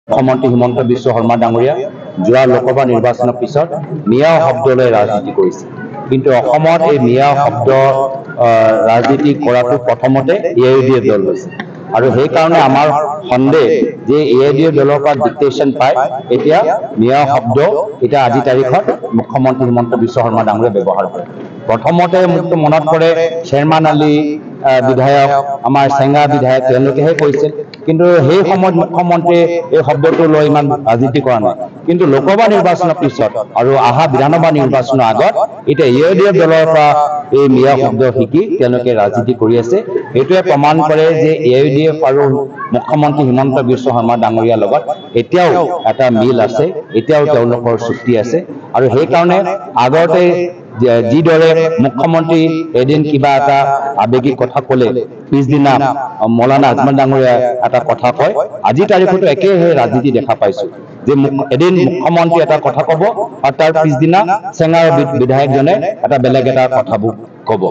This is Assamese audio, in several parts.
মুখ্যমন্ত্ৰী হিমন্ত বিশ্ব শৰ্মা ডাঙৰীয়া যোৱা লোকসভা নিৰ্বাচনৰ পিছত মিয়া শব্দলৈ ৰাজনীতি কৰিছে। কিন্তু অসমত এই মিয়া শব্দ ৰাজনীতি কৰাটো প্ৰথমতে AIUDF দল হৈছে আৰু সেইকাৰণে আমাৰ সন্দেহ যে AIUDF দলৰ পৰা ডিক্টেশ্যন পাই এতিয়া মিয়া শব্দ এতিয়া আজি তাৰিখত মুখ্যমন্ত্ৰী হিমন্ত বিশ্ব শৰ্মা ডাঙৰীয়াই ব্যৱহাৰ কৰে। প্ৰথমতে মোকতো মনত পৰে শ্বেৰমান আলী বিধায়ক আমাৰ চেঙা বিধায়ক তেওঁলোকেহে কৈছিল, কিন্তু সেই সময়ত মুখ্যমন্ত্ৰীয়ে এই শব্দটো লৈ ইমান ৰাজনীতি কৰা নাই। কিন্তু লোকসভা নিৰ্বাচনৰ পিছত আৰু অহা বিধানসভা নিৰ্বাচনৰ আগত এতিয়া AIUDF দলৰ পৰা এই মিয়া শব্দ শিকি তেওঁলোকে ৰাজনীতি কৰি আছে। এইটোৱে প্ৰমাণ কৰে যে AIUDF আৰু মুখ্যমন্ত্ৰী হিমন্ত বিশ্ব শৰ্মা ডাঙৰীয়াৰ লগত এতিয়াও এটা মিল আছে, এতিয়াও তেওঁলোকৰ চুক্তি আছে আৰু সেইকাৰণে আগতে যিদৰে মুখ্যমন্ত্ৰী এদিন কিবা এটা আৱেগিক কথা ক'লে পিছদিনা মৌলানা আজমল ডাঙৰীয়াই এটা কথা কয়, আজি তাৰিখতো একেহে ৰাজনীতি দেখা পাইছো যে এদিন মুখ্যমন্ত্ৰী এটা কথা ক'ব আৰু তাৰ পিছদিনা চেঙাৰ বিধায়কজনে এটা বেলেগ এটা কথাবোৰ ক'ব।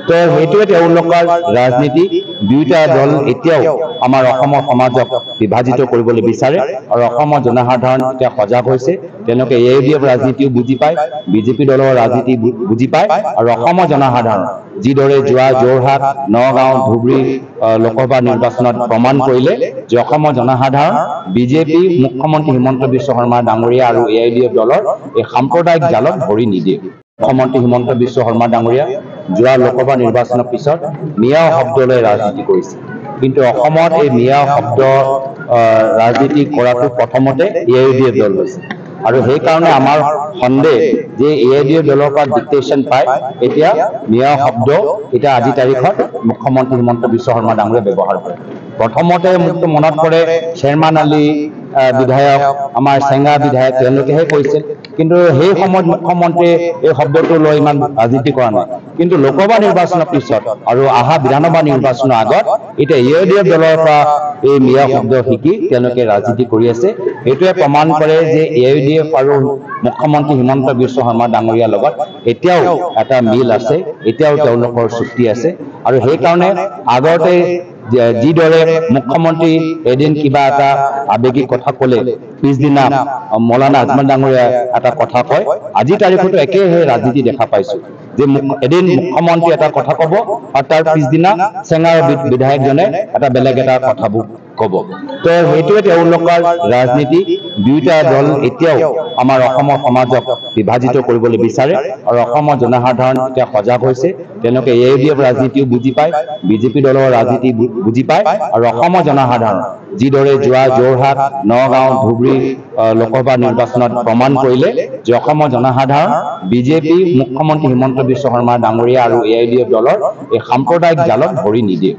তো সেইটোৱে তেওঁলোকৰ ৰাজনীতি। দুয়োটা দল এতিয়াও আমাৰ অসমৰ সমাজক বিভাজিত কৰিবলৈ বিচাৰে আৰু অসমৰ জনসাধাৰণ এতিয়া সজাগ হৈছে। তেওঁলোকে AIUDF ৰাজনীতিও বুজি পায়, বিজেপি দলৰ ৰাজনীতি বুজি পায় আৰু অসমৰ জনসাধাৰণ যিদৰে যোৱা যোৰহাট, নগাঁও, ধুবুৰী লোকসভা নিৰ্বাচনত প্ৰমাণ কৰিলে যে অসমৰ জনসাধাৰণ বিজেপি মুখ্যমন্ত্ৰী হিমন্ত বিশ্ব শৰ্মা ডাঙৰীয়া আৰু AIUDF দলৰ এই সাম্প্ৰদায়িক জালত ভৰি নিদিয়ে। মুখ্যমন্ত্ৰী হিমন্ত বিশ্ব শৰ্মা ডাঙৰীয়া যোৱা লোকসভা নিৰ্বাচনৰ পিছত মিয়া শব্দলৈ ৰাজনীতি কৰিছে। কিন্তু অসমত এই মিয়া শব্দ ৰাজনীতি কৰাটো প্ৰথমতে AIUDF দল হৈছে আৰু সেইকাৰণে আমাৰ সন্দেহ যে AIUDF দলৰ পৰা ডিক্টেশ্যন পাই এতিয়া মিয়া শব্দ এতিয়া আজি তাৰিখত মুখ্যমন্ত্ৰী হিমন্ত বিশ্ব শৰ্মা ডাঙৰীয়াই ব্যৱহাৰ কৰে। প্ৰথমতে মোকতো মনত পৰে শ্বেৰমান আলী বিধায়ক আমাৰ চেঙা বিধায়ক তেওঁলোকেহে কৈছিল, কিন্তু সেই সময়ত মুখ্যমন্ত্ৰীয়ে এই শব্দটো লৈ ইমান ৰাজনীতি কৰা নাই। কিন্তু লোকসভা নিৰ্বাচনৰ পিছত আৰু অহা বিধানসভা নিৰ্বাচনৰ আগত এতিয়া AIUDF দলৰ পৰা এই মিয়া শব্দ শিকি তেওঁলোকে ৰাজনীতি কৰি আছে। এইটোৱে প্ৰমাণ কৰে যে AIUDF আৰু মুখ্যমন্ত্ৰী হিমন্ত বিশ্ব শৰ্মা ডাঙৰীয়াৰ লগত এতিয়াও এটা মিল আছে, এতিয়াও তেওঁলোকৰ চুক্তি আছে আৰু সেইকাৰণে আগতে যিদৰে মুখ্যমন্ত্ৰী এদিন কিবা এটা আৱেগিক কথা ক'লে পিছদিনা মৌলানা আজমল ডাঙৰীয়াই এটা কথা কয়, আজি তাৰিখতো একেহে ৰাজনীতি দেখা পাইছো যে এদিন মুখ্যমন্ত্ৰী এটা কথা ক'ব আৰু তাৰ পিছদিনা চেঙাৰ বিধায়কজনে এটা বেলেগ এটা কথাবোৰ ক'ব। তো সেইটোৱে তেওঁলোকৰ ৰাজনীতি। দুয়োটা দল এতিয়াও আমাৰ অসমৰ সমাজক বিভাজিত কৰিবলৈ বিচাৰে আৰু অসমৰ জনসাধাৰণ এতিয়া সজাগ হৈছে। তেওঁলোকে AIUDF ৰাজনীতিও বুজি পায়, বিজেপি দলৰ ৰাজনীতি বুজি পায় আৰু অসমৰ জনসাধাৰণ যিদৰে যোৱা যোৰহাট, নগাঁও, ধুবুৰী লোকসভা নিৰ্বাচনত প্ৰমাণ কৰিলে যে অসমৰ জনসাধাৰণ বিজেপি মুখ্যমন্ত্ৰী হিমন্ত বিশ্ব শৰ্মা ডাঙৰীয়া আৰু AIUDF দলৰ এই সাম্প্ৰদায়িক জালত ভৰি নিদিয়ে।